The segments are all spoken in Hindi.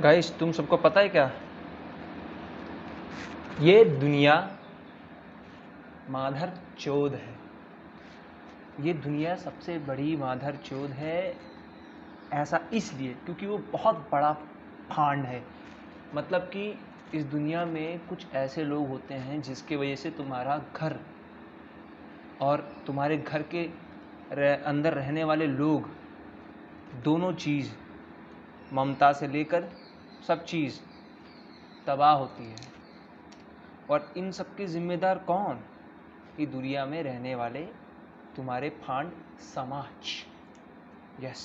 गाइस, तुम सबको पता है क्या, ये दुनिया माधर चोद है। ये दुनिया सबसे बड़ी माधर चोद है। ऐसा इसलिए क्योंकि वो बहुत बड़ा फांड है। मतलब कि इस दुनिया में कुछ ऐसे लोग होते हैं जिसके वजह से तुम्हारा घर और तुम्हारे घर के अंदर रहने वाले लोग, दोनों चीज़, ममता से लेकर सब चीज़ तबाह होती है। और इन सब के जिम्मेदार कौन? ये दुनिया में रहने वाले तुम्हारे फांड समाज। यस,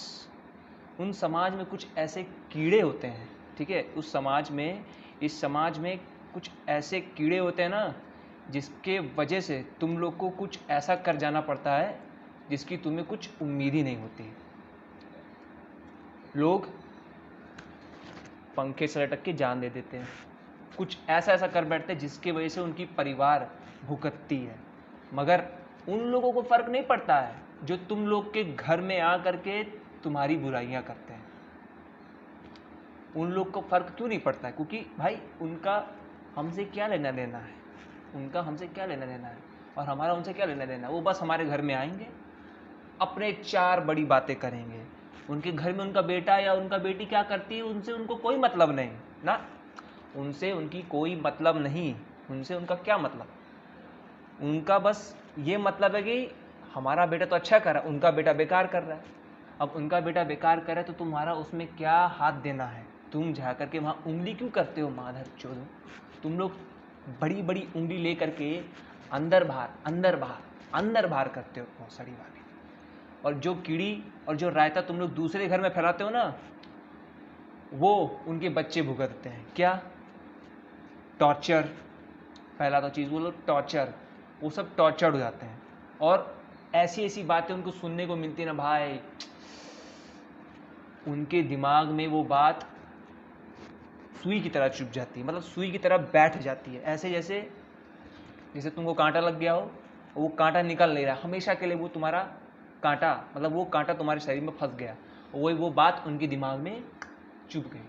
उन समाज में कुछ ऐसे कीड़े होते हैं, ठीक है। उस समाज में, इस समाज में कुछ ऐसे कीड़े होते हैं ना, जिसके वजह से तुम लोग को कुछ ऐसा कर जाना पड़ता है जिसकी तुम्हें कुछ उम्मीद ही नहीं होती। लोग पंखे से लटक के जान दे देते हैं, कुछ ऐसा ऐसा कर बैठते हैं जिसकी वजह से उनकी परिवार भुगतती है। मगर उन लोगों को फ़र्क नहीं पड़ता है जो तुम लोग के घर में आ करके तुम्हारी बुराइयां करते हैं। उन लोग को फ़र्क क्यों नहीं पड़ता है? क्योंकि भाई उनका हमसे क्या लेना देना है, उनका हमसे क्या लेना देना है और हमारा उनसे क्या लेना देना है। वो बस हमारे घर में आएंगे, अपने चार बड़ी बातें करेंगे। उनके घर में उनका बेटा या उनका बेटी क्या करती है, उनसे उनको कोई मतलब नहीं ना, उनसे उनकी कोई मतलब नहीं। उनसे उनका क्या मतलब? उनका बस ये मतलब है कि हमारा बेटा तो अच्छा कर रहा है, उनका बेटा बेकार कर रहा है। अब उनका बेटा बेकार कर रहा है तो तुम्हारा उसमें क्या हाथ देना है? तुम जा करके वहाँ उंगली क्यों करते हो? माधर चोदो, तुम लोग बड़ी बड़ी उंगली ले करके अंदर बाहर अंदर बाहर अंदर बाहर करते हो भौंसड़ी वाली। और जो कीड़ी और जो रायता तुम लोग दूसरे घर में फैलाते हो ना, वो उनके बच्चे भुगतते हैं। क्या? टॉर्चर। पहला तो चीज़ बोलो टॉर्चर। वो सब टॉर्चर्ड हो जाते हैं और ऐसी ऐसी बातें उनको सुनने को मिलती है ना भाई, उनके दिमाग में वो बात सुई की तरह चुभ जाती है। मतलब सुई की तरह बैठ जाती है, ऐसे जैसे जैसे तुमको कांटा लग गया हो, वो कांटा निकल नहीं रहा, हमेशा के लिए वो तुम्हारा कांटा, मतलब वो कांटा तुम्हारे शरीर में फंस गया। वो बात उनके दिमाग में चुभ गई।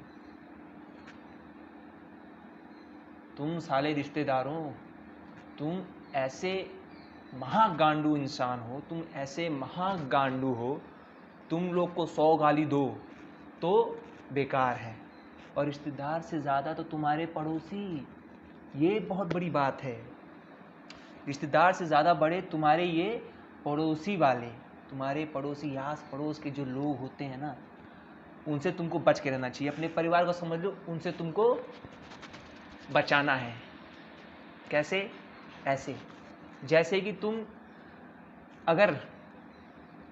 तुम साले रिश्तेदारों, तुम ऐसे महागांडू इंसान हो, तुम ऐसे महागांडू हो, तुम लोग को 100 गाली दो तो बेकार है। और रिश्तेदार से ज़्यादा तो तुम्हारे पड़ोसी, ये बहुत बड़ी बात है। रिश्तेदार से ज़्यादा बड़े तुम्हारे ये पड़ोसी वाले, तुम्हारे पड़ोसी, आस पड़ोस के जो लोग होते हैं ना, उनसे तुमको बच के रहना चाहिए। अपने परिवार को समझ लो, उनसे तुमको बचाना है। कैसे? ऐसे जैसे कि तुम अगर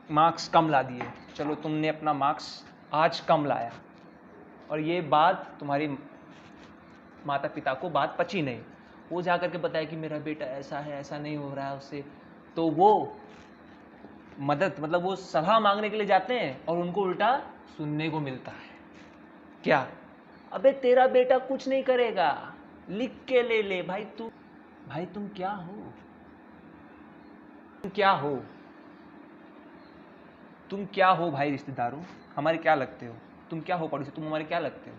मार्क्स कम ला दिए, चलो तुमने अपना मार्क्स आज कम लाया और ये बात तुम्हारी माता पिता को बात पची नहीं, वो जा कर के बताया कि मेरा बेटा ऐसा है, ऐसा नहीं हो रहा है उससे, तो वो मदद, मतलब वो सलाह मांगने के लिए जाते हैं और उनको उल्टा सुनने को मिलता है। क्या? अबे तेरा बेटा कुछ नहीं करेगा, लिख के ले ले। भाई तुम क्या हो? तुम क्या हो? तुम क्या हो भाई? रिश्तेदारों, हमारे क्या लगते हो? तुम क्या हो पड़ोसी? तुम हमारे क्या लगते हो?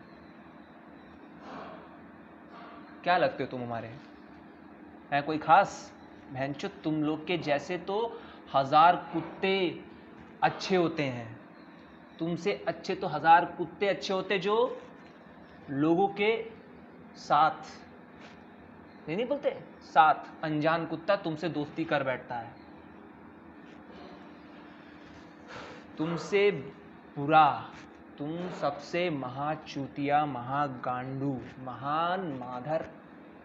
क्या लगते हो तुम हमारे? हैं कोई खास? भैंचो, तुम लोग के जैसे तो 1000 कुत्ते अच्छे होते हैं। तुमसे अच्छे तो 1000 कुत्ते अच्छे होते जो लोगों के साथ, नहीं बोलते, साथ अनजान कुत्ता तुमसे दोस्ती कर बैठता है। तुमसे बुरा, तुम सबसे महाचूतिया, महागांडू, महान माधर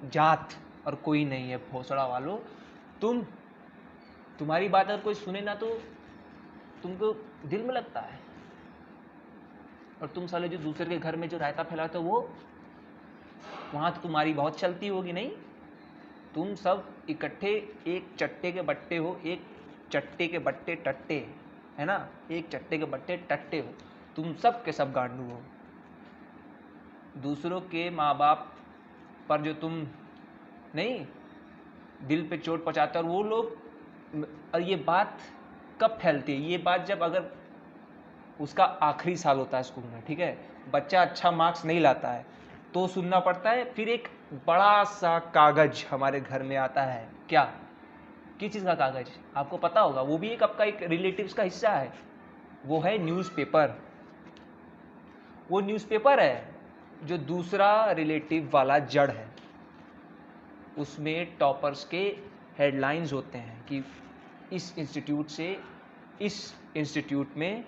जात और कोई नहीं है। भोसड़ा वालों, तुम्हारी बात अगर कोई सुने ना तो तुमको दिल में लगता है। और तुम साले जो दूसरे के घर में जो रायता फैलाते हो, वो वहां तो तुम्हारी बहुत चलती होगी। नहीं, तुम सब इकट्ठे एक चट्टे के बट्टे हो, एक चट्टे के बट्टे टट्टे, है ना, एक चट्टे के बट्टे टट्टे हो। तुम सब के सब गांडू हो। दूसरों के माँ बाप पर जो तुम नहीं दिल पे चोट पहुँचाते, और वो लोग, और ये बात कब फैलती है? ये बात जब अगर उसका आखिरी साल होता है स्कूल में, ठीक है, बच्चा अच्छा मार्क्स नहीं लाता है तो सुनना पड़ता है, फिर एक बड़ा सा कागज हमारे घर में आता है। क्या, किस चीज़ का कागज आपको पता होगा, वो भी एक आपका एक रिलेटिव्स का हिस्सा है, वो है न्यूज़पेपर। वो न्यूज़पेपर है जो दूसरा रिलेटिव वाला जड़ है, उसमें टॉपर्स के हेडलाइंस होते हैं कि इस इंस्टीट्यूट से इस इंस्टीट्यूट में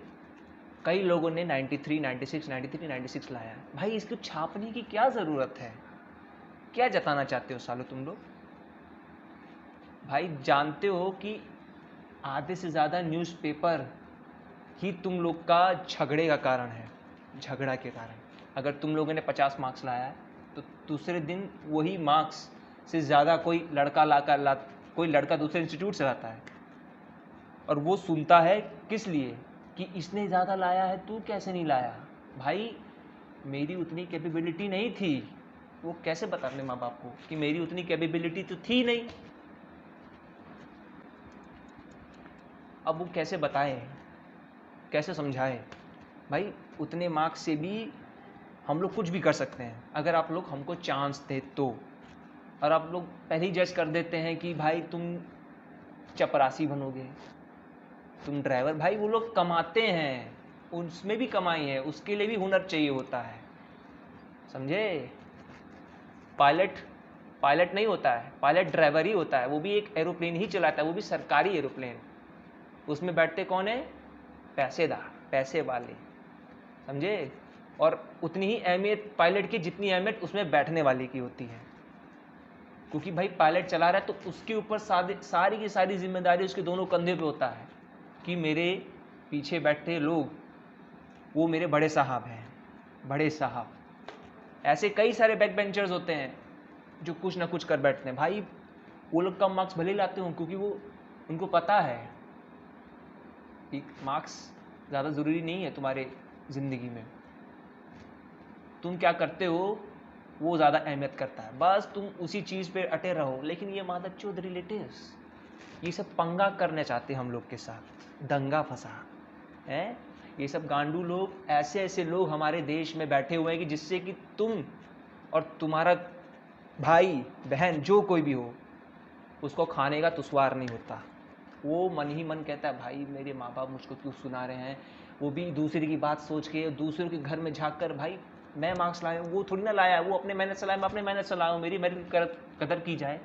कई लोगों ने 93, 96, 93, 96 लाया है। भाई इसको छापने की क्या ज़रूरत है? क्या जताना चाहते हो सालो तुम लोग? भाई जानते हो कि आधे से ज़्यादा न्यूज़पेपर ही तुम लोग का झगड़े का कारण है, झगड़ा के कारण। अगर तुम लोगों ने 50 मार्क्स लाया है तो दूसरे दिन वही मार्क्स से ज़्यादा कोई लड़का दूसरे इंस्टीट्यूट से लाता है, और वो सुनता है किस लिए कि इसने ज़्यादा लाया है, तू कैसे नहीं लाया। भाई मेरी उतनी कैपेबिलिटी नहीं थी, वो कैसे बता अपने माँ बाप को कि मेरी उतनी कैपेबिलिटी तो थी नहीं। अब वो कैसे बताएं, कैसे समझाएं? भाई उतने मार्क्स से भी हम लोग कुछ भी कर सकते हैं अगर आप लोग हमको चांस दे तो। और आप लोग पहले ही जज कर देते हैं कि भाई तुम चपरासी बनोगे, तुम ड्राइवर। भाई वो लोग कमाते हैं, उसमें भी कमाई है, उसके लिए भी हुनर चाहिए होता है, समझे? पायलट नहीं होता है, पायलट ड्राइवर ही होता है, वो भी एक एरोप्लेन ही चलाता है, वो भी सरकारी एरोप्लेन। उसमें बैठते कौन है? पैसेदार, पैसे वाले, समझे? और उतनी ही अहमियत पायलट की जितनी अहमियत उसमें बैठने वाले की होती है, क्योंकि भाई पायलट चला रहा है तो उसके ऊपर सारी की सारी जिम्मेदारी उसके दोनों कंधे पे होता है कि मेरे पीछे बैठे लोग वो मेरे बड़े साहब हैं, बड़े साहब। ऐसे कई सारे बैक बेंचर्स होते हैं जो कुछ ना कुछ कर बैठते हैं। भाई वो लोग कम मार्क्स भले लाते हों, क्योंकि वो उनको पता है कि मार्क्स ज़्यादा ज़रूरी नहीं है तुम्हारे ज़िंदगी में, तुम क्या करते हो वो ज़्यादा अहमियत करता है, बस तुम उसी चीज़ पे अटे रहो। लेकिन ये मादरचोद रिलेटिव्स ये सब पंगा करने चाहते हैं हम लोग के साथ, दंगा फसाद है। ये सब गांडू लोग, ऐसे ऐसे लोग हमारे देश में बैठे हुए हैं कि जिससे कि तुम और तुम्हारा भाई बहन जो कोई भी हो उसको खाने का तुस्वार नहीं होता। वो मन ही मन कहता है भाई मेरे माँ बाप मुझको क्यों सुना रहे हैं, वो भी दूसरे की बात सोच के, दूसरे के घर में झाँक कर, भाई मैं मार्क्स लाया हूँ, वो थोड़ी ना लाया, वो अपने मेहनत से लाया, मैं अपने मेहनत से लाया हूँ, मेरी मेहनत की कदर की जाए।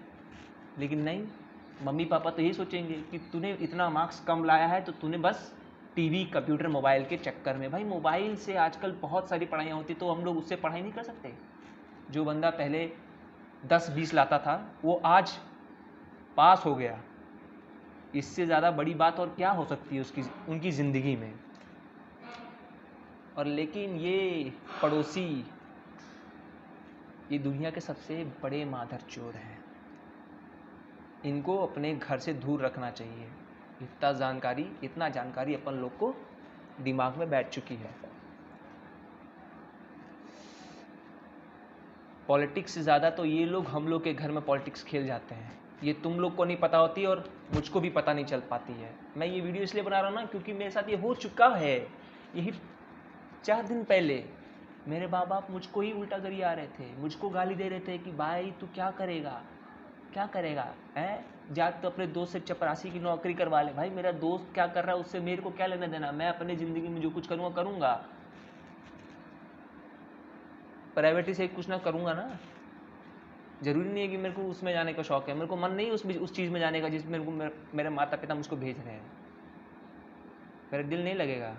लेकिन नहीं, मम्मी पापा तो यही सोचेंगे कि तूने इतना मार्क्स कम लाया है तो तूने बस टीवी, कंप्यूटर, मोबाइल के चक्कर में। भाई मोबाइल से आजकल बहुत सारी पढ़ाइयाँ होती, तो हम लोग उससे पढ़ाई नहीं कर सकते? जो बंदा पहले 10-20 लाता था वो आज पास हो गया, इससे ज़्यादा बड़ी बात और क्या हो सकती है उनकी ज़िंदगी में? और लेकिन ये पड़ोसी, ये दुनिया के सबसे बड़े मादरचोद हैं, इनको अपने घर से दूर रखना चाहिए। इतना जानकारी अपन लोग को दिमाग में बैठ चुकी है। पॉलिटिक्स से ज़्यादा तो ये लोग हम लोग के घर में पॉलिटिक्स खेल जाते हैं। ये तुम लोग को नहीं पता होती और मुझको भी पता नहीं चल पाती है। मैं ये वीडियो इसलिए बना रहा हूँ ना, क्योंकि मेरे साथ ये हो चुका है। यही 4 दिन पहले मेरे माँ बाप मुझको ही उल्टा करिए आ रहे थे, मुझको गाली दे रहे थे कि भाई तू क्या करेगा, क्या करेगा है, जा तो अपने दोस्त से चपरासी की नौकरी करवा ले। भाई मेरा दोस्त क्या कर रहा है उससे मेरे को क्या लेना देना, मैं अपनी ज़िंदगी में जो कुछ करूँगा करूँगा, प्राइवेटी से कुछ ना करूँगा ना। ज़रूरी नहीं है कि मेरे को उसमें जाने का शौक़ है, मेरे को मन नहीं उस चीज़ में जाने का जिसमें मेरे माता पिता मुझको भेज रहे हैं, मेरा दिल नहीं लगेगा।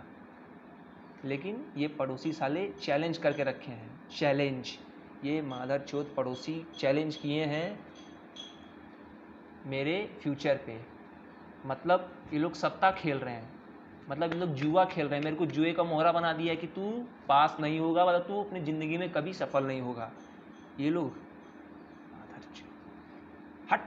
लेकिन ये पड़ोसी साले चैलेंज करके रखे हैं, चैलेंज, ये मादरचोद पड़ोसी चैलेंज किए हैं मेरे फ्यूचर पे। मतलब ये लोग सत्ता खेल रहे हैं, मतलब ये लोग जुआ खेल रहे हैं, मेरे को जुए का मोहरा बना दिया है कि तू पास नहीं होगा, मतलब तू अपनी ज़िंदगी में कभी सफल नहीं होगा। ये लोग हट